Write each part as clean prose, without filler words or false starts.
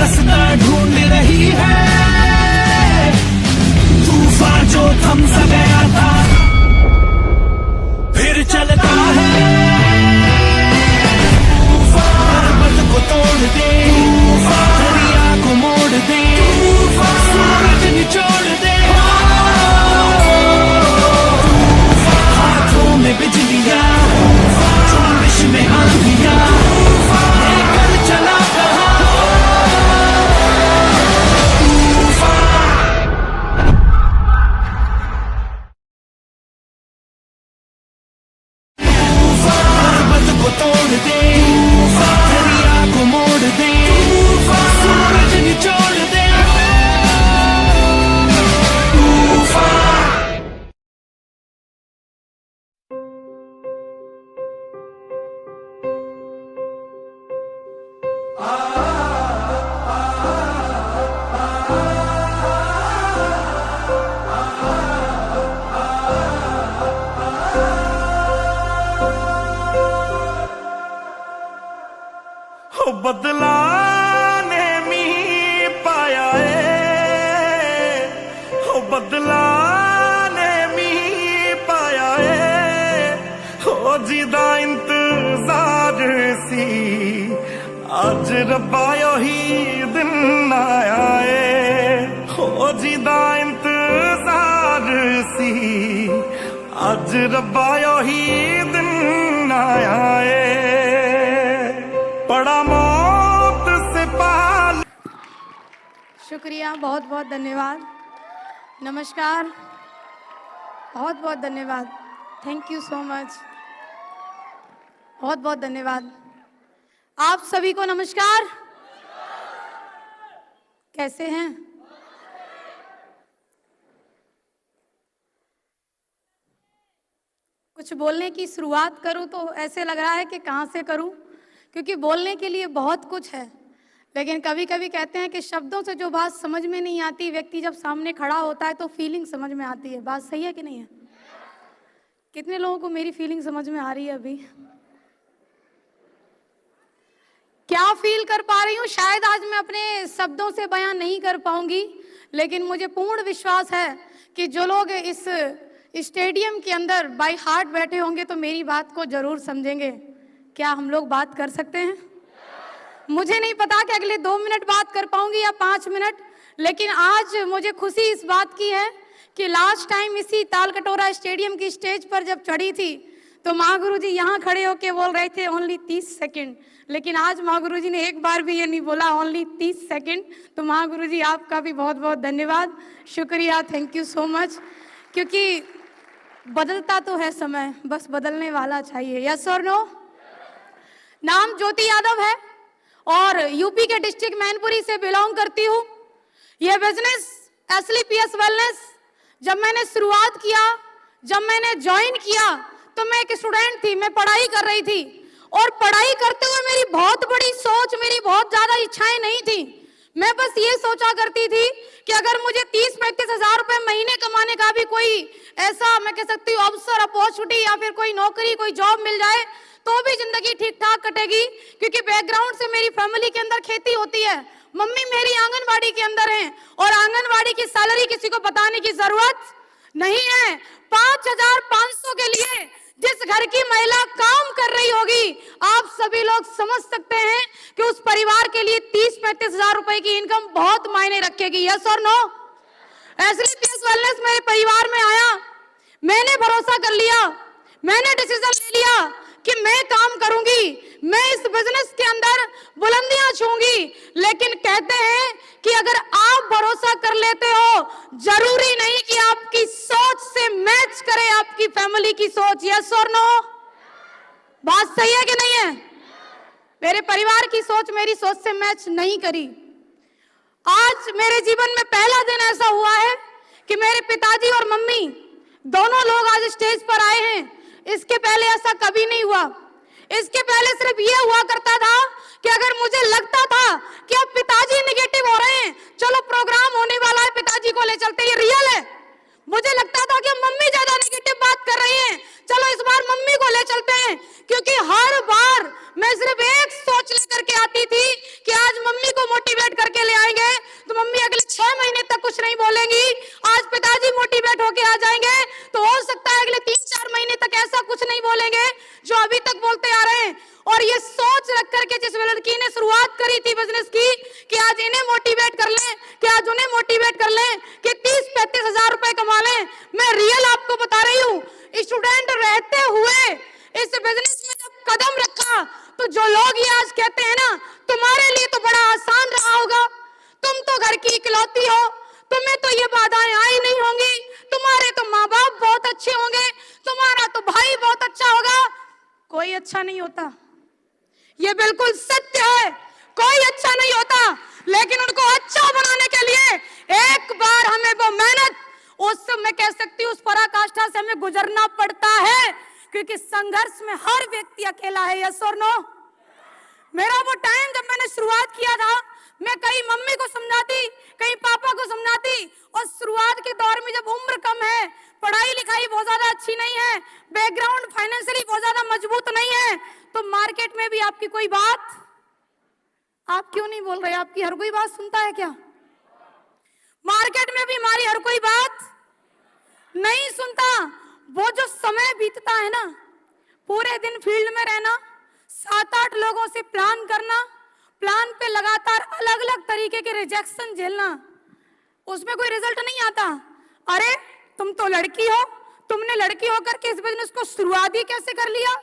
रास्ता ढूंढ रही है, तूफान जो थम सा गया था फिर चलता है, पर्वत को तोड़ दे, दरिया को मोड़ दे, सूरज निचोड़ दे, हाथों में बिजलियां, जोश में आंधियां, लेकर चला कहां पर्वत को तोड़ दे, दरिया को मोड़ दे, सूरज निचोड़ दे, हो बदला ने मी पाया है, हो बदला ने मी पाया है, हो जिदा इंतजार सी आज रब्बा ही दिन आया है, हो जिदा इंतजार सी आज रब्बा ही दिन आया है, बड़ा मौत से पाल। शुक्रिया, बहुत बहुत धन्यवाद, नमस्कार, बहुत बहुत धन्यवाद, थैंक यू सो मच, बहुत बहुत धन्यवाद। आप सभी को नमस्कार, कैसे हैं? कुछ बोलने की शुरुआत करूं तो ऐसे लग रहा है कि कहाँ से करूं, क्योंकि बोलने के लिए बहुत कुछ है, लेकिन कभी कभी कहते हैं कि शब्दों से जो बात समझ में नहीं आती, व्यक्ति जब सामने खड़ा होता है तो फीलिंग समझ में आती है। बात सही है कि नहीं है? कितने लोगों को मेरी फीलिंग समझ में आ रही है? अभी क्या फील कर पा रही हूँ शायद आज मैं अपने शब्दों से बयान नहीं कर पाऊंगी, लेकिन मुझे पूर्ण विश्वास है कि जो लोग इस स्टेडियम के अंदर बाय हार्ट बैठे होंगे तो मेरी बात को जरूर समझेंगे। क्या हम लोग बात कर सकते हैं? मुझे नहीं पता कि अगले 2 मिनट बात कर पाऊंगी या 5 मिनट, लेकिन आज मुझे खुशी इस बात की है कि लास्ट टाइम इसी तालकटोरा स्टेडियम की स्टेज पर जब चढ़ी थी तो माँ गुरु जी यहाँ खड़े होके बोल रहे थे ओनली 30 सेकेंड, लेकिन आज माँ गुरु जी ने एक बार भी ये नहीं बोला ओनली 30 सेकेंड। तो माँ गुरु जी आपका भी बहुत बहुत धन्यवाद, शुक्रिया, थैंक यू सो मच, क्योंकि बदलता तो है समय, बस बदलने वाला चाहिए। यस और नो? नाम ज्योति यादव है और यूपी के डिस्ट्रिक्ट मैनपुरी से बिलोंग करती हूँ। यह बिजनेस एसलीपीएस वेलनेस जब मैंने शुरुआत किया, जब मैंने ज्वाइन किया तो मैं एक स्टूडेंट थी, मैं पढ़ाई कर रही थी और पढ़ाई करते हुए मेरी बहुत बड़ी सोच, मेरी बहुत ज्यादा इच्छाएं नहीं थी। मैं बस ये सोचा करती थी कि अगर मुझे 30-35 हजार रुपए महीने कमाने का भी कोई ऐसा मैं कह सकती हूँ अवसर, अपॉर्चुनिटी या फिर कोई नौकरी, कोई जॉब मिल जाए तो भी जिंदगी ठीक ठाक कटेगी, क्योंकि बैकग्राउंड से मेरी फैमिली के अंदर खेती होती है। मम्मी मेरी आंगनवाड़ी के अंदर हैं और आंगनवाड़ी की सैलरी किसी को बताने की जरूरत नहीं है। 5,500 के लिए जिस घर की महिला काम कर रही होगी, आप सभी लोग समझ सकते हैं कि उस परिवार के लिए 30-35 हजार रुपए की इनकम बहुत मायने रखेगी। यस और नो? एसलीपीएस वेलनेस मेरे परिवार में आया, मैंने भरोसा कर लिया, मैंने डिसीजन ले लिया कि मैं काम करूंगी, मैं इस बिजनेस के अंदर बुलंदियां छूंगी। लेकिन कहते हैं कि अगर आप भरोसा कर लेते हो, जरूरी नहीं कि आपकी सोच से मैच करे आपकी फैमिली की सोच। यस और नो? बात सही है कि नहीं है? मेरे परिवार की सोच मेरी सोच से मैच नहीं करी। आज मेरे जीवन में पहला दिन ऐसा हुआ है कि मेरे पिताजी और मम्मी दोनों लोग आज स्टेज पर आए हैं। इसके पहले ऐसा कभी नहीं हुआ। इसके पहले सिर्फ ये हुआ करता था कि अगर मुझे लगता था कि अब पिताजी नेगेटिव हो रहे हैं, चलो प्रोग्राम होने वाला है, पिताजी को ले चलते, ये रियल है। मुझे लगता था कि मम्मी ज्यादा नेगेटिव बात कर रही हैं, चलो इस बार मम्मी को ले चलते हैं, क्योंकि हर बार मैं सिर्फ एक सोच लेकर के आती थी कि आज मम्मी को मोटिवेट करके जिस लड़की ने शुरुआत करी थी बिजनेस की कि आज इन्हें मोटिवेट कर लें, कि आज उन्हें मोटिवेट कर लें कि 30-35 हजार रुपए कमा लें। मैं रियल आपको बता रही हूँ, स्टूडेंट रहते हुए इस बिजनेस में जब कदम रखा तो जो लोग ये आज कहते हैं ना तुम्हारे लिए तो बड़ा आसान रहा होगा, तुम तो घर की इकलौती हो, तुम्हें तो ये बाधाएं आई नहीं होंगी, तुम्हारे तो माँ बाप बहुत अच्छे होंगे, तुम्हारा तो भाई बहुत अच्छा होगा। कोई अच्छा नहीं होता, ये बिल्कुल सत्य है, कोई अच्छा नहीं होता। लेकिन उनको अच्छा बनाने के लिए एक बार हमें वो मेहनत, उस मैं कह सकती हूँ उस पराकाष्ठा से हमें गुजरना पड़ता है, क्योंकि संघर्ष में हर व्यक्ति अकेला है। यस और नो? मेरा वो टाइम जब मैंने शुरुआत किया था, मैं कहीं मम्मी को समझाती, कहीं पापा को समझाती, और शुरुआत के दौर में जब उम्र कम है, पढ़ाई लिखाई बहुत ज्यादा अच्छी नहीं है, बैकग्राउंड फाइनेंशियली बहुत ज्यादा मजबूत नहीं है, तो मार्केट में भी आपकी कोई बात, आप क्यों नहीं बोल रहे? आपकी हर कोई बात सुनता है क्या? मार्केट में भी हमारी हर कोई बात नहीं सुनता। वो जो समय बीतता है ना, पूरे दिन फील्ड में रहना, 7-8 लोगों से प्लान करना, प्लान पे लगातार अलग अलग तरीके के रिजेक्शन झेलना, उसमें कोई रिजल्ट नहीं आता। अरे तुम तो लड़की हो, तुमने लड़की होकर के इस बिजनेस को शुरुआत ही कैसे कर लिया?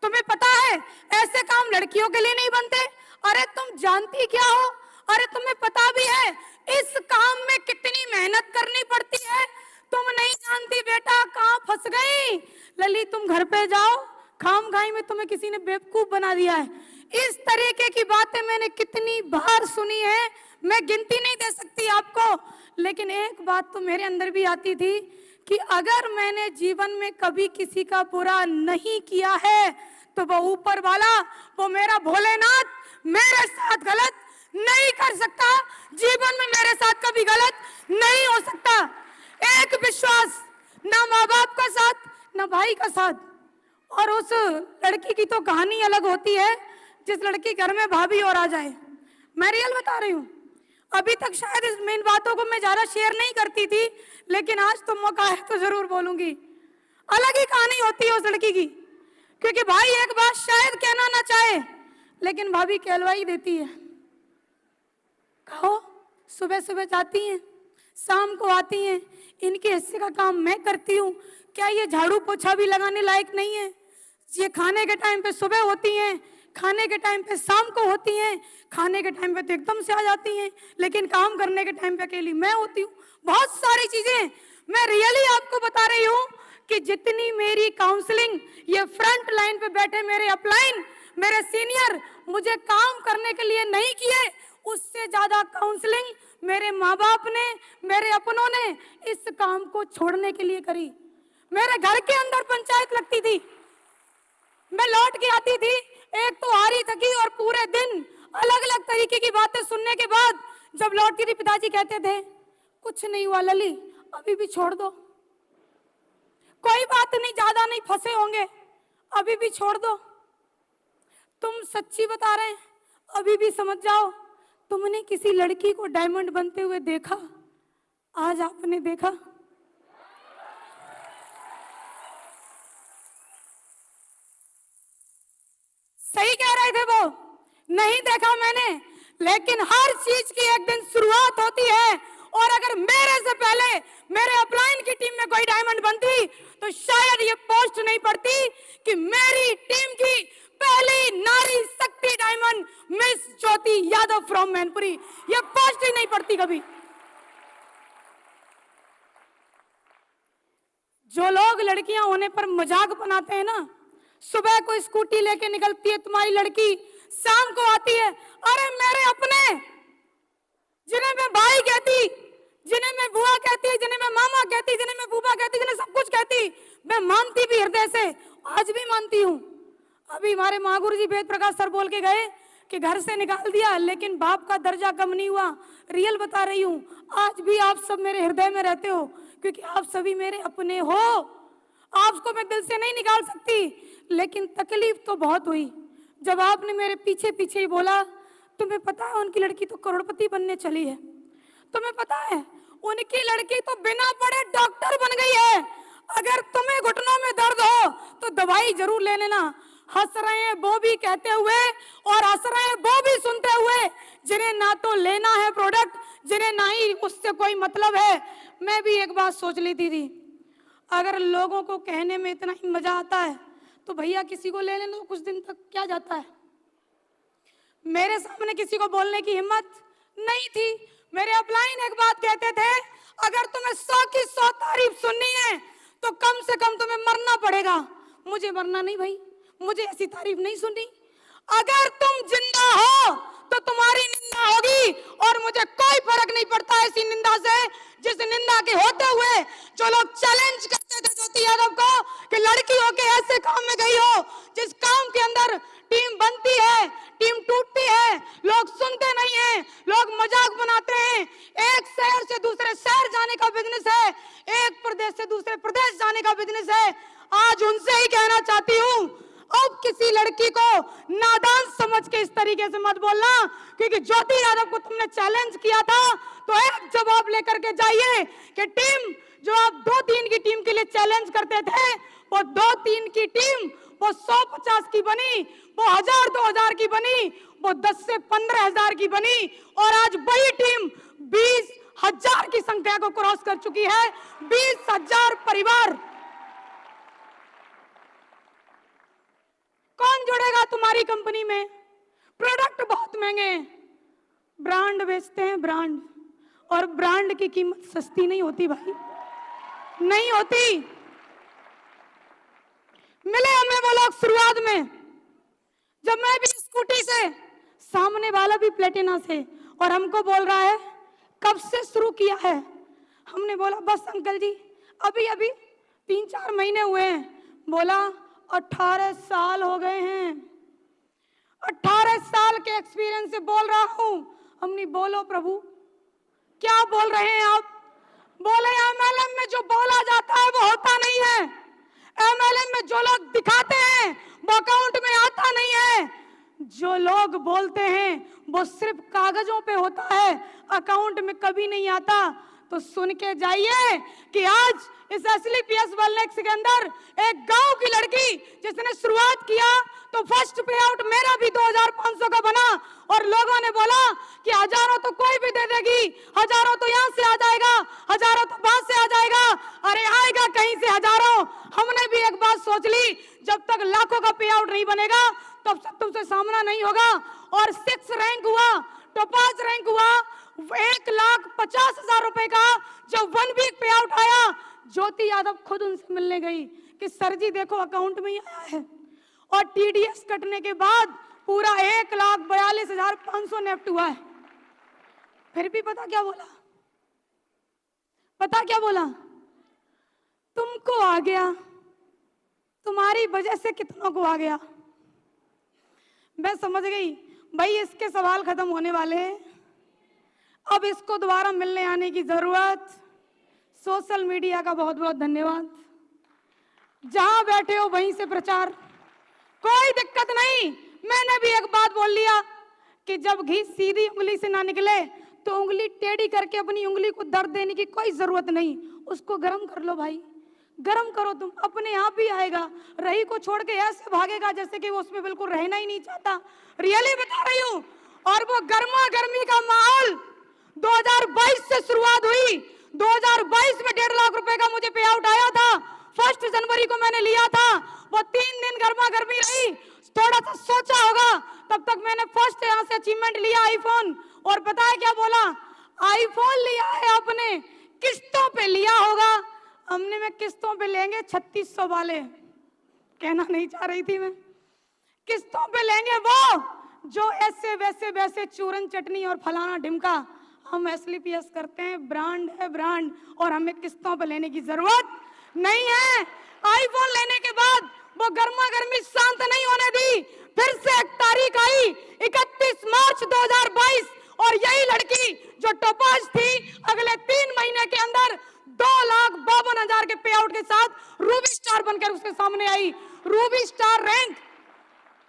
तुम्हें पता है ऐसे काम लड़कियों के लिए नहीं बनते। अरे तुम जानती क्या हो? अरे तुम्हें पता भी है इस काम में कितनी मेहनत करनी पड़ती है? तुम नहीं जानती बेटा, कहाँ फंस गई लली, तुम घर पे जाओ, खाम खाई में तुम्हें किसी ने बेवकूफ बना दिया है। इस तरीके की बातें मैंने कितनी बार सुनी है, मैं गिनती नहीं दे सकती आपको। लेकिन एक बात तो मेरे अंदर भी आती थी कि अगर मैंने जीवन में कभी किसी का बुरा नहीं किया है तो वो ऊपर वाला, वो मेरा भोलेनाथ मेरे साथ गलत नहीं कर सकता, जीवन में मेरे साथ कभी गलत नहीं हो सकता। एक विश्वास, ना माँ बाप का साथ, ना भाई का साथ। और उस लड़की की तो कहानी अलग होती है जिस लड़की घर में भाभी और आ जाए। मैं रियल बता रही हूँ, अभी तक शायद इस मेन बातों को मैं ज्यादा शेयर नहीं करती थी, लेकिन आज तो मौका है तो जरूर बोलूंगी। अलग ही कहानी होती है उस लड़की की, क्योंकि भाई एक बात शायद कहना ना चाहे, लेकिन भाभी कहलवाई देती है। कहो, सुबह सुबह जाती हैं, शाम को आती हैं, इनके हिस्से का काम मैं करती हूँ, क्या ये झाड़ू पोछा भी लगाने लायक नहीं है? ये खाने के टाइम पे सुबह होती हैं, खाने के टाइम पे शाम को होती हैं, खाने के टाइम पे तो एकदम से आ जाती हैं, लेकिन काम करने के टाइम पे अकेली मैं होती हूँ। बहुत सारी चीजें मैं रियली आपको बता रही हूँ कि जितनी मेरी काउंसलिंग, ये फ्रंट लाइन पे बैठे मेरे अपलाइन, मेरे सीनियर मुझे काम करने के लिए नहीं किए, उससे ज्यादा काउंसलिंग मेरे माँ बाप ने, मेरे अपनों ने इस काम को छोड़ने के लिए करी। मेरे घर के अंदर पंचायत लगती थी, मैं लौट के आती थी, एक तो हारी थकी और पूरे दिन अलग अलग तरीके की बातें सुनने के बाद जब लौटती थी, पिताजी कहते थे कुछ नहीं हुआ लली, अभी भी छोड़ दो, कोई बात नहीं, ज्यादा नहीं फंसे होंगे, अभी भी छोड़ दो। तुम सच्ची बता रहे हैं, अभी भी समझ जाओ, तुमने किसी लड़की को डायमंड बनते हुए देखा? आज आपने देखा? सही कह रहे थे वो, नहीं देखा मैंने, लेकिन हर चीज की एक दिन शुरुआत होती है। और अगर मेरे से पहले मेरे अपलाइन की टीम में कोई डायमंड बनती तो शायद ये पोस्ट नहीं पड़ती कि मेरी टीम की पहली नारी शक्ति diamond miss Jyoti Yadav from Mainpuri, ये पोस्ट ही नहीं पड़ती कभी। जो लोग लड़कियां होने पर मजाक बनाते हैं ना, सुबह को स्कूटी लेके निकलती है तुम्हारी लड़की, शाम को आती है, अरे मेरे अपने, जिन्हें मैं भाई कहती, जिन्हें मैं बुआ कहती, जिन्हें मैं मामा कहती, जिन्हें मैं बूबा कहती, जिन्हें सब कुछ कहती, मैं मानती भी हृदय से, आज भी मानती हूँ। अभी हमारे महागुरु जी वेद प्रकाश सर बोल के गए कि घर से निकाल दिया लेकिन बाप का दर्जा कम नहीं हुआ। रियल बता रही हूँ, आज भी आप सब मेरे हृदय में रहते हो, क्योंकि आप सभी मेरे अपने हो। आपको मैं दिल से नहीं निकाल सकती, लेकिन तकलीफ तो बहुत हुई जब आपने मेरे पीछे पीछे ही बोला, तुम्हें पता है उनकी लड़की तो करोड़पति बनने चली है, तुम्हें पता है उनकी लड़की तो बिना पढ़े डॉक्टर बन गई है, अगर तुम्हें घुटनों में दर्द हो तो दवाई जरूर ले लेना। हंस रहे हैं वो भी कहते हुए और हंस रहे हैं वो भी सुनते हुए, जिन्हें ना तो लेना है प्रोडक्ट, जिन्हें ना ही उससे कोई मतलब है। मैं भी एक बात सोच लेती थी, अगर लोगों को कहने में इतना ही मजा आता है तो भैया किसी को ले लेना, कुछ दिन तक क्या जाता है। मेरे सामने किसी को बोलने की हिम्मत नहीं थी। मेरे अपलाइन एक बात कहते थे, अगर तुम्हें 100 की 100 तारीफ सुननी है तो कम से कम तुम्हें मरना पड़ेगा। मुझे मरना नहीं भाई, मुझे ऐसी तारीफ नहीं सुननी। अगर तुम जिंदा हो तो तुम्हारी निंदा होगी और मुझे कोई फर्क नहीं पड़ता ऐसी निंदा से, जिस निंदा के होते हुए जो लोग चैलेंज करते थे ज्योति यादव को कि लड़की होके ऐसे काम में गई हो जिस काम के अंदर टीम बनती है, टीम टूटती है, लोग सुनते नहीं हैं, लोग मजाक बनाते हैं। एक शहर से दूसरे शहर जाने का बिजनेस है, एक प्रदेश से दूसरे प्रदेश जाने का बिजनेस है। आज उनसे ही कहना चाहती हूँ, अब किसी लड़की को नादान समझ के इस तरीके से मत बोलना, क्योंकि ज्योति यादव को तुमने चैलेंज किया था तो एक जवाब लेकर के जाइए कि टीम जो आप 2-3 की टीम के लिए चैलेंज करते थे, वो 2-3 की टीम वो 100-50 की बनी, वो 1000-2000 की बनी, वो 10 से 15,000 की बनी, और आज वही टीम 20,000 की संख्या को क्रॉस कर चुकी है। 20,000 परिवार। कौन जुड़ेगा तुम्हारी कंपनी में? प्रोडक्ट बहुत महंगे हैं, ब्रांड बेचते हैं ब्रांड, और ब्रांड की कीमत सस्ती नहीं होती भाई, नहीं होती। मिले हमें वो लोग शुरुआत में, जब मैं भी स्कूटी से, सामने वाला भी प्लेटिना से, और हमको बोल रहा है कब से शुरू किया है। हमने बोला बस अंकल जी अभी अभी 3-4 महीने हुए हैं। बोला 18 साल हो गए हैं, 18 साल के एक्सपीरियंस से बोल रहा हूं। हमने बोलो प्रभु क्या बोल रहे हैं आप? बोले एमएलएम में जो बोला जाता है वो होता नहीं है, एमएलएम में जो लोग दिखाते हैं वो अकाउंट में आता नहीं है, जो लोग बोलते हैं वो सिर्फ कागजों पे होता है, अकाउंट में कभी नहीं आता। तो सुन के जाइए कि आज इस SLPS वेलनेस के अंदर एक गांव की लड़की जिसने शुरुआत किया तो फर्स्ट पे आउट मेरा भी 2500 का बना, और लोगों ने बोला कि हजारों तो कोई भी दे देगी, हजारों तो यहाँ से आ जाएगा, हजारों तो बाहर से आ जाएगा। अरे आएगा कहीं से हजारों। हमने भी एक बात सोच ली, जब तक लाखों का पे आउट नहीं बनेगा तब तक तुमसे सामना नहीं होगा। और 6 रैंक हुआ, टॉपाज रैंक हुआ, 1,50,000 रुपए का जो 1 वीक पे आउट आया। ज्योति यादव खुद उनसे मिलने गई कि सर जी देखो अकाउंट में ही आया है, और TDS कटने के बाद पूरा 1,42,500 नेफ्ट हुआ है। फिर भी पता क्या बोला? पता क्या बोला? तुमको आ गया, तुम्हारी वजह से कितनों को आ गया। मैं समझ गई भाई इसके सवाल खत्म होने वाले हैं, अब इसको दोबारा मिलने आने की जरूरत। सोशल मीडिया का बहुत बहुत धन्यवाद, जहां बैठे हो वहीं से प्रचार, कोई दिक्कत नहीं। मैंने भी एक बात बोल लिया कि जब घी सीधी उंगली से ना निकले तो उंगली टेढ़ी करके अपनी उंगली को दर्द देने की कोई जरूरत नहीं, उसको गर्म कर लो भाई, गर्म करो, तुम अपने आप ही आएगा। रही को छोड़ के ऐसे भागेगा जैसे कि वो उसमें बिल्कुल रहना ही नहीं चाहता, रियली बता रही हूँ। और वो गर्मा गर्मी का माहौल 2022 से शुरुआत हुई। 2022 में 1.5 लाख रुपए का मुझे पे आउट आया था, 1 जनवरी को मैंने लिया था। वो 3 दिन गर्मा गर्मी रही, थोड़ा सा सोचा होगा, तब तक मैंने फर्स्ट यहाँ से अचीवमेंट लिया आईफोन। और पता है क्या बोला? आईफोन लिया है आपने, किस्तों पे लिया होगा। हमने में किस्तों पे लेंगे 3600 वाले, कहना नहीं चाह रही थी मैं, किस्तों पे लेंगे वो जो ऐसे वैसे वैसे चूरन चटनी और फलाना ढिमका। हम SLPS करते हैं, ब्रांड है ब्रांड, और हमें किस्तों पे लेने की जरूरत नहीं है। आईफोन लेने के बाद वो गर्मा गर्मी शांत नहीं होने दी, फिर से एक तारीख आई 31 मार्च 2022, और यही लड़की जो टॉपाज थी अगले 3 महीने के अंदर 2,52,000 के पे आउट के साथ रूबी स्टार बनकर उसके सामने आई, रूबी स्टार रैंक।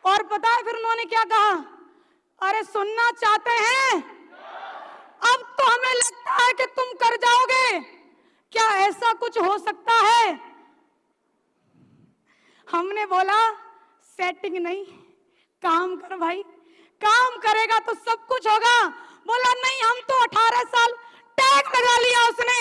और पता है फिर उन्होंने क्या कहा? अरे सुनना चाहते हैं? अब तो हमें लगता है कि तुम कर जाओगे, क्या ऐसा कुछ हो सकता है? हमने बोला सेटिंग नहीं, काम कर भाई, काम करेगा तो सब कुछ होगा। बोला नहीं हम तो 18 साल, टैग लगा लिया उसने,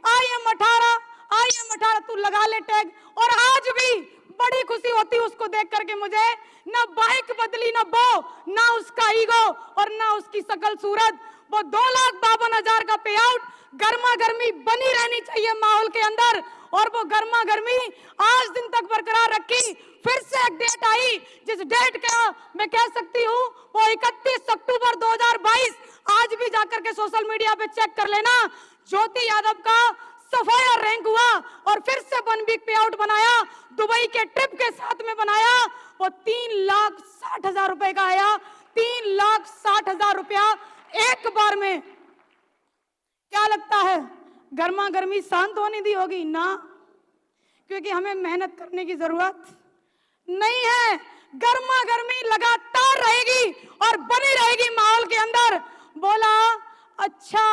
आई एम 18, तू लगा ले टैग। और आज भी बड़ी खुशी होती उसको देख करके मुझे, ना बाइक बदली, ना उसका ईगो और ना उसकी शकल सूरत। वो 2,52,000 का पे आउट, गर्मा गर्मी बनी रहनी चाहिए माहौल के अंदर, और वो गर्मा गर्मी आज दिन तक बरकरार रखी। फिर से एक डेट आई, जिस डेट का मैं कह सकती हूँ वो 31 अक्टूबर 2022। आज भी जाकर के सोशल मीडिया पे चेक कर लेना, ज्योति यादव का सफाया रैंक हुआ और फिर से 1 वीक पे आउट बनाया, दुबई के ट्रिप के साथ में बनाया। वो 3,60,000 रुपए का आया, 3,60,000 रुपया एक बार में। क्या लगता है गर्मा गर्मी शांत होने दी होगी ना? क्योंकि हमें मेहनत करने की जरूरत नहीं है, गर्मा गर्मी लगातार रहेगी और बनी रहेगी माहौल के अंदर। बोला अच्छा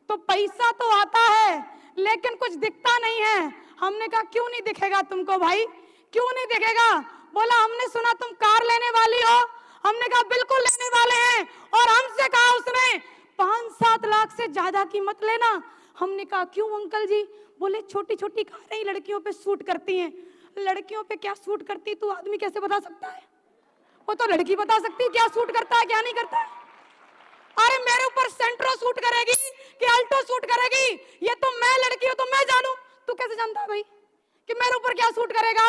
तो पैसा तो आता है लेकिन कुछ दिखता नहीं है। हमने कहा क्यों नहीं दिखेगा तुमको भाई, क्यों नहीं दिखेगा? बोला हमने सुना तुम कार लेने वाली हो। हमने कहा बिल्कुल लेने वाले हैं, और हमसे कहा उसने 5-7 लाख से ज्यादा की मत लेना। हमने कहा क्यों अंकल जी? बोले छोटी छोटी कारें ही लड़कियों पे सूट करती हैं। लड़कियों पे क्या सूट करती तू आदमी कैसे बता सकता है? वो तो लड़की बता सकती है क्या सूट करता है क्या नहीं करता है। अरे मेरे ऊपर सेंट्रो सूट करेगी कि अल्टो सूट करेगी, ये तो मैं लड़की हूं तो मैं जानू, तू कैसे जानता है भाई कि मेरे ऊपर क्या सूट करेगा?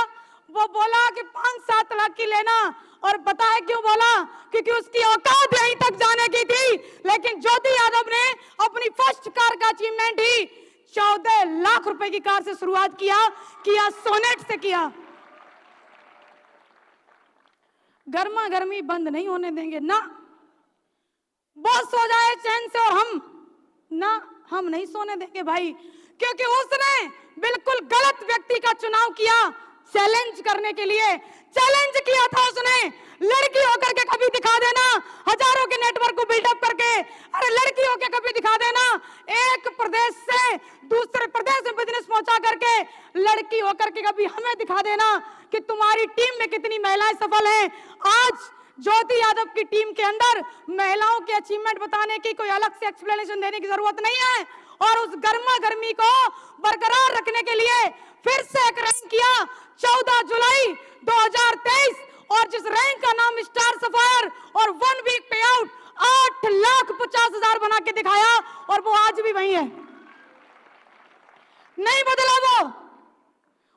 वो बोला कि 5-7 लाख की लेना, और पता है क्यों बोला? क्योंकि उसकी औकात यहीं तक जाने की थी। लेकिन ज्योति यादव ने अपनी फर्स्ट कार का अचीवमेंट ही 14 लाख रुपए की कार से शुरुआत किया सोनेट से किया। गर्मा गर्मी बंद नहीं होने देंगे ना, बस हो जाए चैन से, और हम नहीं सोने देंगे भाई, क्योंकि उसने बिल्कुल गलत व्यक्ति का चुनाव किया चैलेंज करने के लिए। चैलेंज किया था उसने, लड़की होकर के कभी दिखा देना, हजारों के नेटवर्क को बिल्डअप करके। अरे लड़की होकर कभी दिखा देना, एक प्रदेश से दूसरे प्रदेश में बिजनेस पहुंचा करके लड़की होकर के कभी हमें दिखा देना कि तुम्हारी टीम में कितनी महिलाएं सफल हैं। आज ज्योति यादव की टीम के अंदर महिलाओं के अचीवमेंट बताने की कोई अलग से एक्सप्लेनेशन देने की जरूरत नहीं है, और उस गर्मा गर्मी को बरकरार रखने के लिए फिर से एक रैंक किया 14 जुलाई 2023, और जिस रैंक का नाम स्टार सफायर, और 1 वीक पे आउट 8,50,000 बना के दिखाया, और वो आज भी वही है, नहीं बदला वो।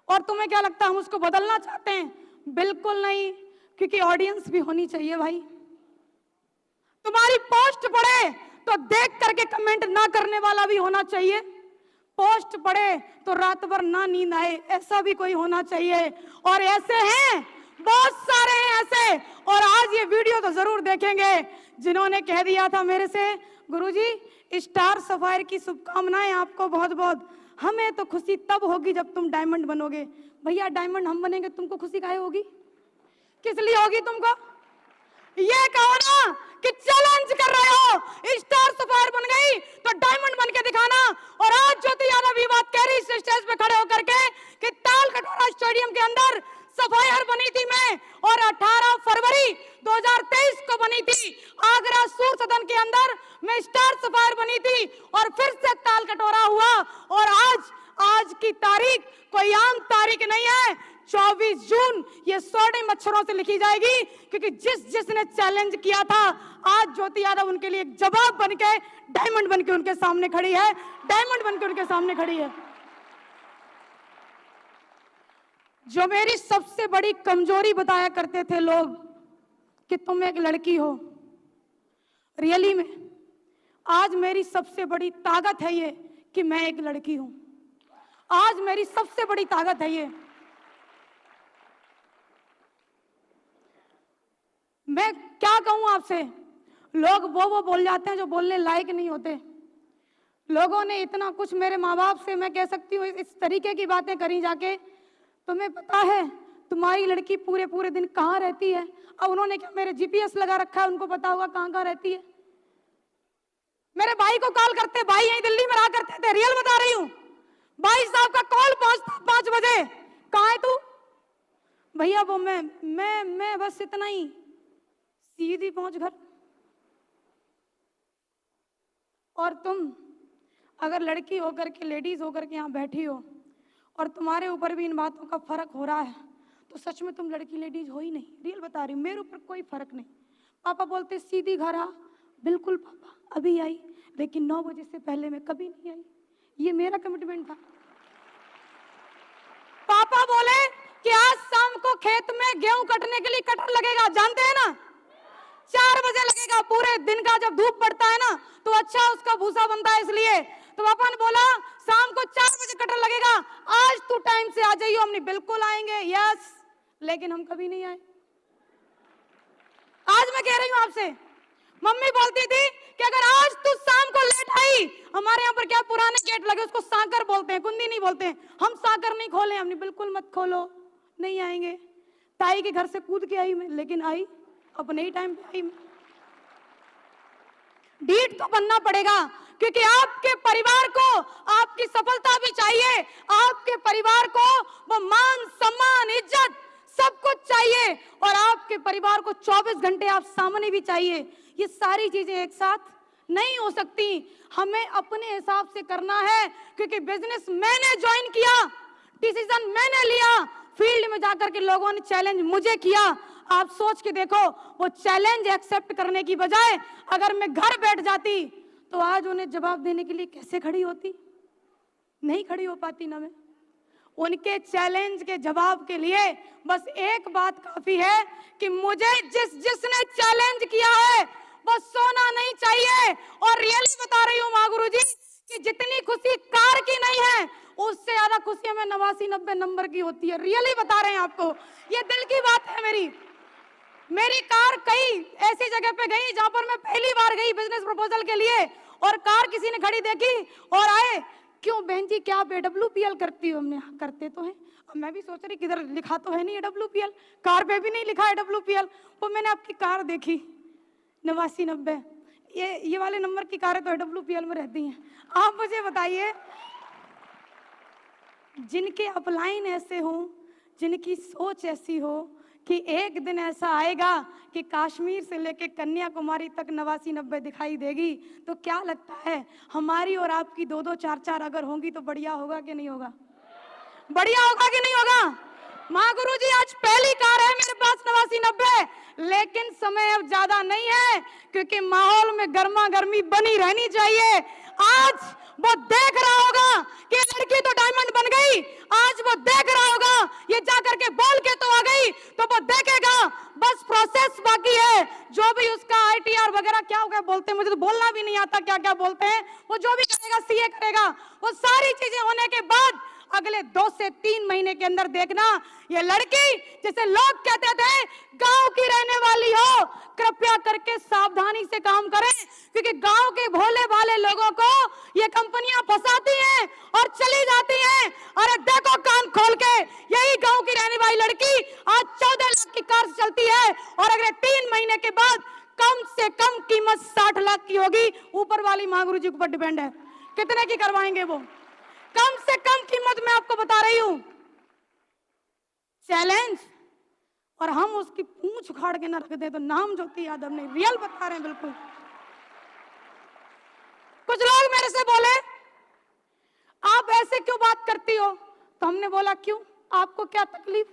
और तुम्हें क्या लगता है हम उसको बदलना चाहते हैं? बिल्कुल नहीं, क्योंकि ऑडियंस भी होनी चाहिए भाई। तुम्हारी पोस्ट पढ़े तो देख करके कमेंट ना करने वाला भी होना चाहिए, पोस्ट पढ़े तो रात भर ना नींद आए ऐसा भी कोई होना चाहिए। और ऐसे हैं, बहुत सारे हैं ऐसे, और आज ये वीडियो तो जरूर देखेंगे जिन्होंने कह दिया था मेरे से, गुरुजी स्टार सफायर की शुभकामनाएं आपको बहुत बहुत, हमें तो खुशी तब होगी जब तुम डायमंड बनोगे। भैया डायमंड हम बनेंगे, तुमको खुशी काहे होगी? किस लिए होगी तुमको? ये कहो ना कि चैलेंज कर रहे हो, स्टार सफायर बन गई तो डायमंड बन के दिखाना। और आज ज्योति यादव ये बात कह रही स्टेज पे खड़े होकर के कि ताल कटोरा स्टेडियम के अंदर सफायर बनी थी मैं, और 18 फरवरी 2023 को बनी थी आगरा सूर सदन के अंदर मैं स्टार सफायर बनी थी, और फिर से ताल कटोरा हुआ। और आज की तारीख कोई आम तारीख नहीं है, 24 जून ये स्वर्ण अक्षरों से लिखी जाएगी, क्योंकि जिसने चैलेंज किया था आज ज्योति यादव उनके लिए एक जवाब बनके डायमंड बनके उनके सामने खड़ी है, डायमंड बनके उनके सामने खड़ी है। जो मेरी सबसे बड़ी कमजोरी बताया करते थे लोग कि तुम एक लड़की हो, रियली में आज मेरी सबसे बड़ी ताकत है ये कि मैं एक लड़की हूं। आज मेरी सबसे बड़ी ताकत है ये। मैं क्या कहूं आपसे, लोग वो बोल जाते हैं जो बोलने लायक नहीं होते। लोगों ने इतना कुछ मेरे माँ बाप से, मैं कह सकती हूँ इस तरीके की बातें करी जाके, तुम्हें पता है तुम्हारी लड़की पूरे दिन कहाँ रहती है? अब उन्होंने क्या मेरे जीपीएस लगा रखा है, उनको पता होगा कहाँ रहती है। मेरे भाई को कॉल करते, भाई यहीं दिल्ली में रहा करते थे, रियल बता रही हूँ, भाई साहब का कॉल पहुंचता 5 बजे, कहाँ है तू? भैया वो मैं बस इतना ही, सीधी पहुंच घर। और तुम अगर लड़की होकर के, लेडीज होकर के यहाँ बैठी हो और तुम्हारे ऊपर भी इन बातों का फर्क हो रहा है, तो सच में तुम लड़की लेडीज हो ही नहीं। रियल बता रही हूँ, मेरे ऊपर कोई फर्क नहीं। पापा बोलते सीधी घर आ, बिल्कुल पापा अभी आई, लेकिन 9 बजे से पहले मैं कभी नहीं आई। ये मेरा कमिटमेंट था। पापा बोले कि आज शाम को खेत में गेहूं कटने के लिए कटर लगेगा, जानते हैं ना, 4 बजे लगेगा। पूरे दिन का जब धूप पड़ता है ना तो अच्छा उसका भूसा बनता है, इसलिए तो पापा ने बोला शाम को 4 बजे कटर लगेगा, आज तू टाइम से आ जाइयो। हमने बिल्कुल आएंगे, यस, लेकिन हम कभी नहीं आए। आज मैं कह रही हूं आपसे, मम्मी बोलती थी कि अगर आज तू शाम को लेट आई, हमारे यहाँ पर क्या पुराने गेट लगे उसको साकर बोलते हैं, कुंदी नहीं बोलते हैं, हम साकर नहीं खोले। हमने बिल्कुल मत खोलो, नहीं आएंगे। ताई के घर से कूद के आई मैं, लेकिन आई अपने ही टाइम पे आई मैं। ढीठ तो बनना पड़ेगा, क्योंकि आपके परिवार को आपकी सफलता भी चाहिए, आपके परिवार को वो मान सम्मान इज्जत सब कुछ चाहिए, और आपके परिवार को 24 घंटे आप सामने भी चाहिए। ये सारी चीजें एक साथ नहीं हो सकती, हमें अपने हिसाब से करना है, क्योंकि बिजनेस मैंने ज्वाइन किया, डिसीजन मैंने लिया, फील्ड में जाकर के लोगों ने चैलेंज मुझे किया। आप सोच के देखो, वो चैलेंज एक्सेप्ट करने की बजाय अगर मैं घर बैठ जाती तो आज उन्हें जवाब देने के लिए कैसे खड़ी होती? नहीं खड़ी हो पाती ना मैं। उनके चैलेंज के जवाब के लिए बस एक बात काफी है कि मुझे जिसने चैलेंज किया है वो सोना नहीं चाहिए। और रियली बता रही हूँ माँ गुरु जी कि जितनी खुशी कार की नहीं है, उससे ज्यादा खुशी हमें 89-90 नंबर की होती है। रियली बता रहे हैं आपको, ये दिल की बात है। मेरी कार कई ऐसी जगह पे गई जहां पर मैं पहली बार गई बिजनेस प्रपोजल के लिए, और कार किसी ने खड़ी देखी और आए, क्यों बहन जी क्या आप AWPL करती हो? हमने हाँ करते तो हैं। अब मैं भी सोच रही किधर लिखा तो है नहीं AWPL, कार पे भी नहीं लिखा AWPL। वो मैंने आपकी कार देखी 89-90, ये वाले नंबर की कारें तो AWPL में रहती हैं। आप मुझे बताइए, जिनके अपलाइन ऐसे हो, जिनकी सोच ऐसी हो कि एक दिन ऐसा आएगा कि कश्मीर से लेके कन्याकुमारी तक 89-90 दिखाई देगी, तो क्या लगता है हमारी और आपकी 2-2 4-4 अगर होंगी तो बढ़िया होगा कि नहीं होगा? बढ़िया होगा कि नहीं होगा? माँ गुरु जी आज पहली कार है मेरे पास 89-90, लेकिन समय अब ज्यादा नहीं है, क्योंकि माहौल में गर्मा गर्मी बनी रहनी चाहिए। आज वो देख रहा होगा कि लड़की तो डायमंड बन गई, आज वो देख रहा होगा ये जाकर के बोल के तो आ गई, तो वो देखेगा, बस प्रोसेस बाकी है। जो भी उसका ITR वगैरह क्या होगा बोलते हैं, मुझे तो बोलना भी नहीं आता क्या क्या बोलते हैं, वो जो भी करेगा CA करेगा। वो सारी चीजें होने के बाद अगले 2 से 3 महीने के अंदर देखना, ये लड़की जैसे लोग कहते थे गांव की रहने वाली हो, कृपया करके सावधानी से काम करें, क्योंकि गांव के भोले भाले लोगों को ये कंपनियां फंसाती हैं और चली जाती हैं। अरे देखो कान खोल के, यही गांव की रहने वाली लड़की आज 14 लाख की कार से चलती है, और अगले 3 महीने के बाद कम से कम कीमत 60 लाख की होगी। ऊपर वाली माँ गुरु जी के ऊपर डिपेंड है कितने की करवाएंगे वो। कम से कम कीमत मैं आपको बता रही हूं, चैलेंज, और हम उसकी पूंछ उखाड़ के ना रख दे तो नाम ज्योति यादव ने। रियल बता रहे हैं बिल्कुल। कुछ लोग मेरे से बोले आप ऐसे क्यों बात करती हो, तो हमने बोला क्यों, आपको क्या तकलीफ?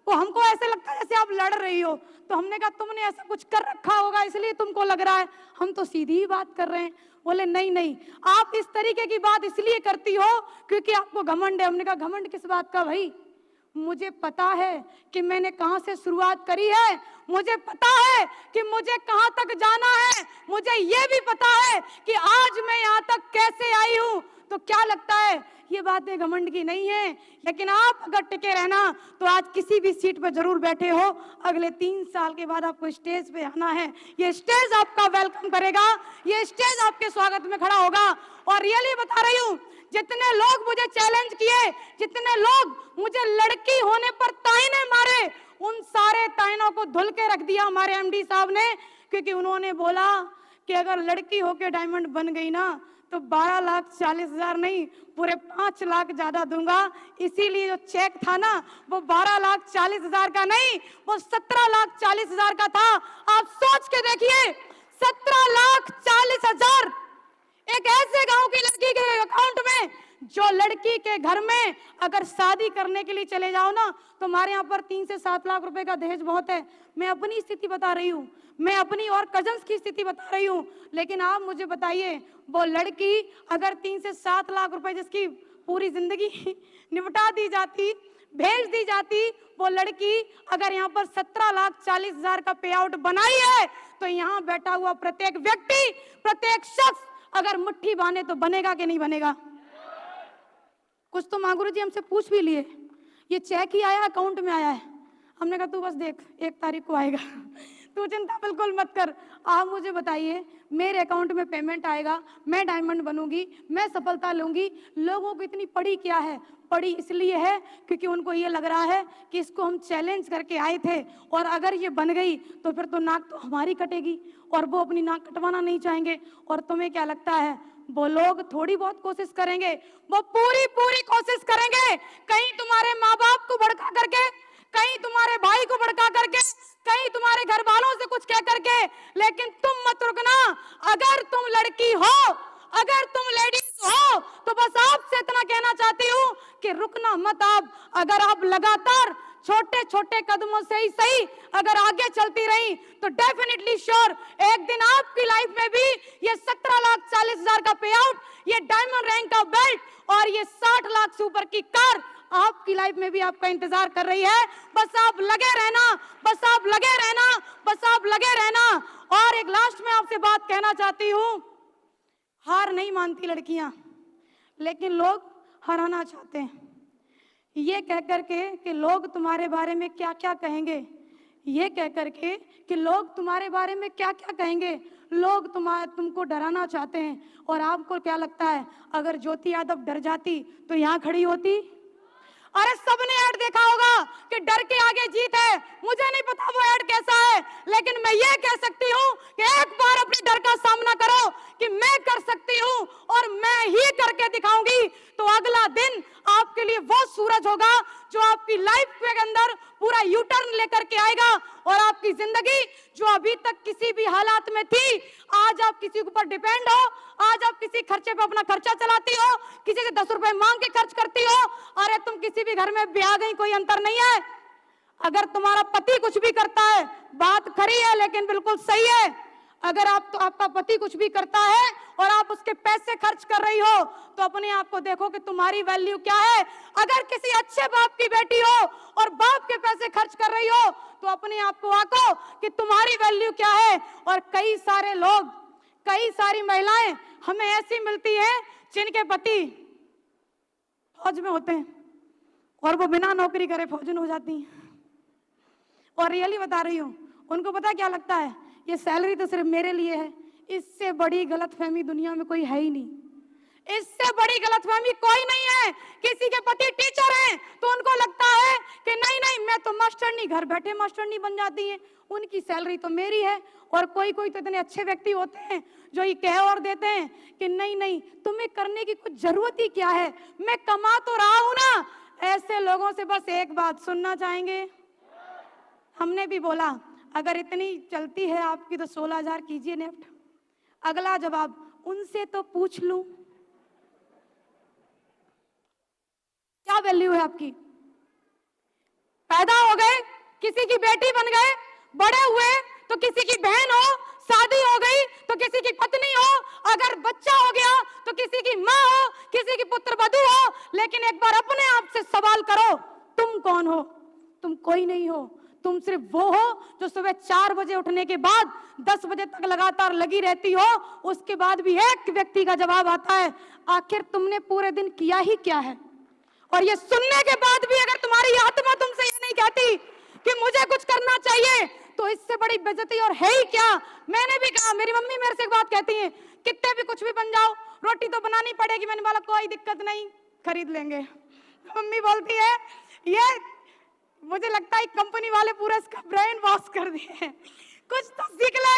वो हमको ऐसे लगता है जैसे आप लड़ रही हो, तो हमने कहा तुमने ऐसा कुछ कर रखा होगा इसलिए तुमको लग रहा है, हम तो सीधी ही बात कर रहे हैं। बोले नहीं नहीं, आप इस तरीके की बात इसलिए करती हो क्योंकि आपको घमंड है। हमने कहा घमंड किस बात का भाई? मुझे पता है कि मैंने कहां से शुरुआत करी है, मुझे पता है कि मुझे कहां तक जाना है, मुझे ये भी पता है कि आज मैं यहां तक कैसे आई हूं। तो क्या लगता है ये बातें घमंड की नहीं है? लेकिन आप अगर टिके रहना तो आज किसी भी सीट पर जरूर बैठे हो, अगले 3 साल के बाद आपको स्टेज पे आना है, ये स्टेज आपका वेलकम करेगा, ये स्टेज आपके स्वागत में खड़ा होगा। और रियली बता रही हूँ, जितने लोग मुझे चैलेंज किए, जितने लोग मुझे लड़की होने पर ताने मारे, उन सारे तानों को धुल के रख दिया हमारे MD साहब ने, क्योंकि उन्होंने बोला कि अगर लड़की होके डायमंड बन गई ना तो 12,40,000 नहीं, पूरे 5 लाख ज्यादा दूंगा। इसीलिए जो चेक था ना वो 12,40,000 का नहीं, वो 17,40,000 का था। आप सोच के देखिए, 17,40,000 एक ऐसे गांव की लड़की के अकाउंट में, जो लड़की के घर में अगर शादी करने के लिए चले जाओ ना तो हमारे यहाँ पर 3 से 7 लाख रुपए का दहेज बहुत है। मैं अपनी स्थिति बता रही हूँ, मैं अपनी और कजन्स की स्थिति बता रही हूँ। लेकिन आप मुझे बताइए, वो लड़की अगर 3 से 7 लाख रुपए जिसकी पूरी जिंदगी निपटा दी जाती, भेज दी जाती, वो लड़की अगर यहाँ पर 17,40,000 का पे आउट बनाई है तो यहाँ बैठा हुआ प्रत्येक व्यक्ति, प्रत्येक शख्स अगर मुट्ठी बांधे तो बनेगा कि नहीं बनेगा? कुछ तो मागुरु जी हमसे पूछ भी लिए, ये चेक ही आया अकाउंट में आया है। हमने कहा तू बस देख 1 तारीख को आएगा, तू चिंता बिल्कुल मत कर। आप मुझे बताइए, मेरे अकाउंट में पेमेंट आएगा, मैं डायमंड बनूंगी, मैं सफलता लूंगी। लोगों को इतनी पड़ी क्या है? पड़ी इसलिए है क्योंकि उनको ये लग रहा है कि इसको हम चैलेंज करके आए थे और अगर ये बन गई तो फिर तो नाक तो हमारी कटेगी और वो अपनी नाक कटवाना नहीं चाहेंगे। और तुम्हें क्या लगता है वो लोग थोड़ी बहुत कोशिश करेंगे? वो पूरी कोशिश करेंगे। कहीं तुम्हारे माँ बाप को भड़का करके, कहीं तुम्हारे भाई को भड़का करके, कहीं तुम्हारे घर वालों से कुछ कह करके, लेकिन तुम मत रुकना। अगर तुम लड़की हो, अगर तुम लेडीज हो तो बस आपसे इतना कहना चाहती हूँ कि रुकना मत आप। अगर आप लगातार छोटे छोटे कदमों से ही सही अगर आगे चलती रही तो डेफिनेटली श्योर एक दिन आपकी लाइफ में भी ये 17,40,000 का पे आउट, ये डायमंड रैंक का बेल्ट और ये 60 लाख से ऊपर की कार आपकी लाइफ में भी आपका इंतजार कर रही है। बस आप लगे रहना, बस आप लगे रहना, बस आप लगे रहना। और एक लास्ट में आपसे बात कहना चाहती हूँ, हार नहीं मानती लड़कियां, लेकिन लोग हराना चाहते हैं। ये कह करके कि लोग तुम्हारे बारे में क्या क्या कहेंगे, ये कह करके कि लोग तुम्हारे बारे में क्या क्या कहेंगे, लोग तुमको डराना चाहते हैं। और आपको क्या लगता है अगर ज्योति यादव डर जाती तो यहाँ खड़ी होती? अरे सबने ऐड देखा होगा कि डर के आगे जीत है। मुझे नहीं पता वो ऐड कैसा है, लेकिन मैं ये कह सकती हूँ कि एक बार अपने डर का सामना करो कि मैं कर सकती हूँ और मैं ही करके दिखाऊंगी। तो अगला दिन आपके लिए वो सूरज होगा जो आपकी लाइफ के अंदर पूरा यू टर्न लेकर के आएगा और आपकी जिंदगी जो अभी तक किसी भी हालात में थी, आज आप किसी के ऊपर डिपेंड हो, आज आप किसी खर्चे पे अपना खर्चा चलाती हो, किसी से 10 रुपए मांग के खर्च करती हो। अरे तुम किसी भी घर में ब्याह गई, कोई अंतर नहीं है। अगर तुम्हारा पति कुछ भी करता है, बात खरी है लेकिन बिल्कुल सही है। अगर आपका पति कुछ भी करता है और आप उसके पैसे खर्च कर रही हो तो अपने आप को देखो कि तुम्हारी वैल्यू क्या है। अगर किसी अच्छे बाप की बेटी हो और बाप के पैसे खर्च कर रही हो तो अपने आप को आंको कि तुम्हारी वैल्यू क्या है। और कई सारे लोग, कई सारी महिलाएं हमें ऐसी मिलती है जिनके पति फौज में होते हैं और वो बिना नौकरी करे फौजन हो जाती हैं। और रियली बता रही हूँ, उनको पता क्या लगता है, ये सैलरी तो सिर्फ मेरे लिए है। इससे बड़ी गलतफहमी दुनिया में कोई है ही नहीं, इससे बड़ी गलतफहमी कोई नहीं है। किसी के पति टीचर हैं तो उनको लगता है कि नहीं नहीं मैं तो मास्टरनी, घर बैठे मास्टरनी बन जाती है, उनकी सैलरी तो मेरी है। और कोई कोई तो इतने अच्छे व्यक्ति होते हैं जो ये कह और देते हैं कि नहीं नहीं तुम्हें करने की कुछ जरूरत ही क्या है, मैं कमा तो रहा हूं ना। ऐसे लोगों से बस एक बात सुनना चाहेंगे। हमने भी बोला अगर इतनी चलती है आपकी तो 16,000 कीजिए नेफ्ट। अगला जवाब, उनसे तो पूछ लूं क्या वैल्यू है आपकी। पैदा हो गए, किसी की बेटी बन गए, बड़े हुए तो किसी की बहन हो, शादी हो गई तो किसी की पत्नी हो, अगर बच्चा हो गया तो किसी की माँ हो, किसी की पुत्र वधू हो। लेकिन एक बार अपने आप से सवाल करो, तुम कौन हो? तुम कोई नहीं हो। तुम सिर्फ वो हो जो सुबह 4 बजे उठने के बाद 10 बजे तक लगातार लगी रहती हो। उसके बाद भी एक व्यक्ति का जवाब आता है, आखिर तुमने पूरे दिन किया ही क्या है। और ये सुनने के बाद भी अगर तुम्हारी आत्मा तुमसे ये नहीं कहती कि मुझे कुछ करना चाहिए तो इससे बड़ी बेइज्जती और है ही क्या। मैंने भी कहा, मेरी मम्मी मेरे से एक बात कहती है, कितने भी कुछ भी बन जाओ रोटी तो बनानी पड़ेगी। मैंने बोला कोई दिक्कत नहीं, खरीद लेंगे। मम्मी बोलती है ये मुझे लगता है कंपनी वाले पूरा इसका ब्रेन वॉश कर दिए हैं, कुछ तो सीख ले,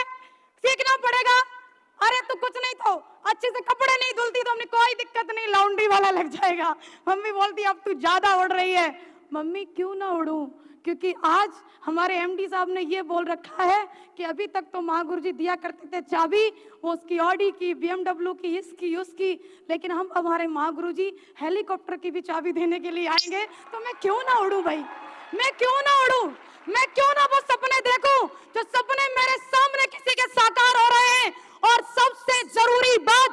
सीखना पड़ेगा। अरे तू कुछ नहीं तो अच्छे से कपड़े नहीं धुलती तो हमने कोई दिक्कत नहीं, लॉन्ड्री वाला लग जाएगा। मम्मी बोलती अब तू ज्यादा उड़ रही है। मम्मी क्यों ना उड़ूं, क्योंकि आज हमारे एमडी साहब ने ये बोल रखा है कि अभी तक तो महागुरु जी दिया करते थे चाबी, वो उसकी ऑडी की, BMW की, इसकी उसकी, लेकिन हम हमारे महागुरु जी हेलीकॉप्टर की भी चाबी देने के लिए आएंगे। तो मैं क्यों ना उड़ूं भाई, मैं क्यों ना उड़ूं, मैं क्यों ना वो सपने देखूं जो सपने मेरे सामने किसी के साकार हो रहे हैं। और सबसे जरूरी बात,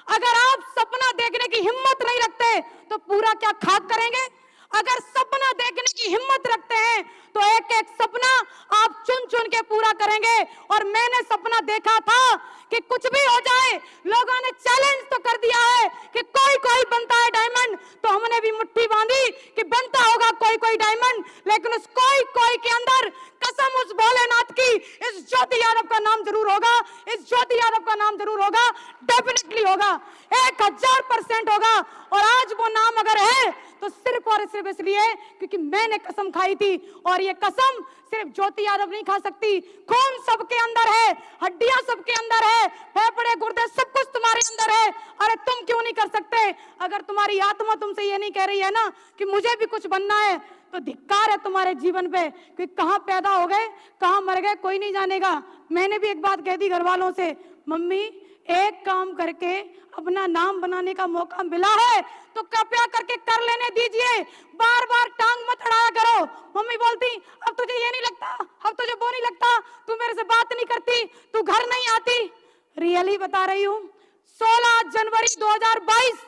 अगर आप सपना देखने की हिम्मत नहीं रखते तो पूरा क्या खाक करेंगे। अगर सपना देखने की हिम्मत रखते हैं तो एक एक सपना आप चुन चुन के पूरा करेंगे। और मैंने सपना देखा था कि कुछ भी हो जाए, लोगों ने चैलेंज तो कर दिया है कि कोई कोई बनता है डायमंड, तो हमने भी मुट्ठी बांधी कि बनता होगा कोई कोई डायमंड, लेकिन उस कोई कोई के अंदर कसम उस भोलेनाथ की, इस ज्योति यादव का नाम जरूर होगा, इस ज्योति यादव का नाम जरूर होगा, डेफिनेटली होगा, 1000% होगा। और आज वो नाम अगर है तो सिर्फ और सिर्फ इसलिए क्योंकि मैंने कसम खाई थी। और ये कसम सिर्फ ज्योति यादव नहीं खा सकती, खून सबके अंदर है, हड्डियां सबके अंदर है, फेफड़े गुर्दे सब कुछ तुम्हारे अंदर है। अरे तुम क्यों नहीं कर सकते? अगर तुम्हारी आत्मा तुमसे ये नहीं कह रही है ना कि मुझे भी कुछ बनना है, तो धिक्कार है तुम्हारे जीवन पे, कि कहां पैदा हो गए कहां मर गए कोई नहीं जानेगा। मैंने भी एक बात कह दी घर वालों से, मम्मी एक काम करके अपना नाम बनाने का मौका मिला है तो कृपया करके कर लेने दीजिए, बार बार टांग मत अड़ाया करो। मम्मी बोलती अब तुझे ये नहीं लगता, अब तुझे वो नहीं लगता, तू मेरे से बात नहीं करती, तू घर नहीं आती। रियली बता रही हूँ, 16 जनवरी 2022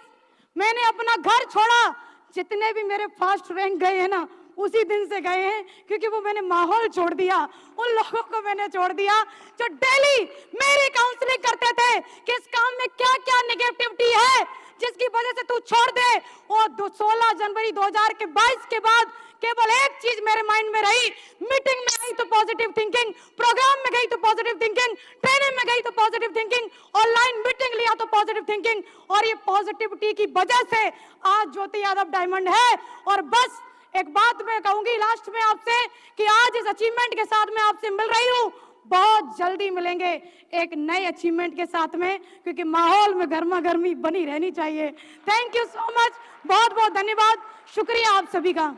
मैंने अपना घर छोड़ा। जितने भी मेरे फर्स्ट रैंक गए हैं ना, उसी दिन से गए हैं, क्योंकि वो मैंने माहौल छोड़ दिया, उन लोगों को मैंने छोड़ दिया जो डेली मेरी काउंसलिंग करते थे कि इस काम में क्या क्या नेगेटिविटी है जिसकी वजह से तू छोड़ दे। और 16 जनवरी 2022 के बाद केवल एक चीज मेरे माइंड में रही, मीटिंग में गई तो पॉजिटिव थिंकिंग, प्रोग्राम में गई तो पॉजिटिव थिंकिंग, ट्रेनिंग में गई तो पॉजिटिव थिंकिंग, ऑनलाइन मीटिंग लिया तो पॉजिटिव थिंकिंग। और ये पॉजिटिविटी की वजह से आज ज्योति यादव डायमंड है। और बस एक बात मैं कहूंगी लास्ट में आपसे कि आज इस अचीवमेंट के साथ मैं आपसे मिल रही हूं, बहुत जल्दी मिलेंगे एक नए अचीवमेंट के साथ में, क्योंकि माहौल में गर्मा गर्मी बनी रहनी चाहिए। थैंक यू सो मच, बहुत बहुत धन्यवाद, शुक्रिया आप सभी का।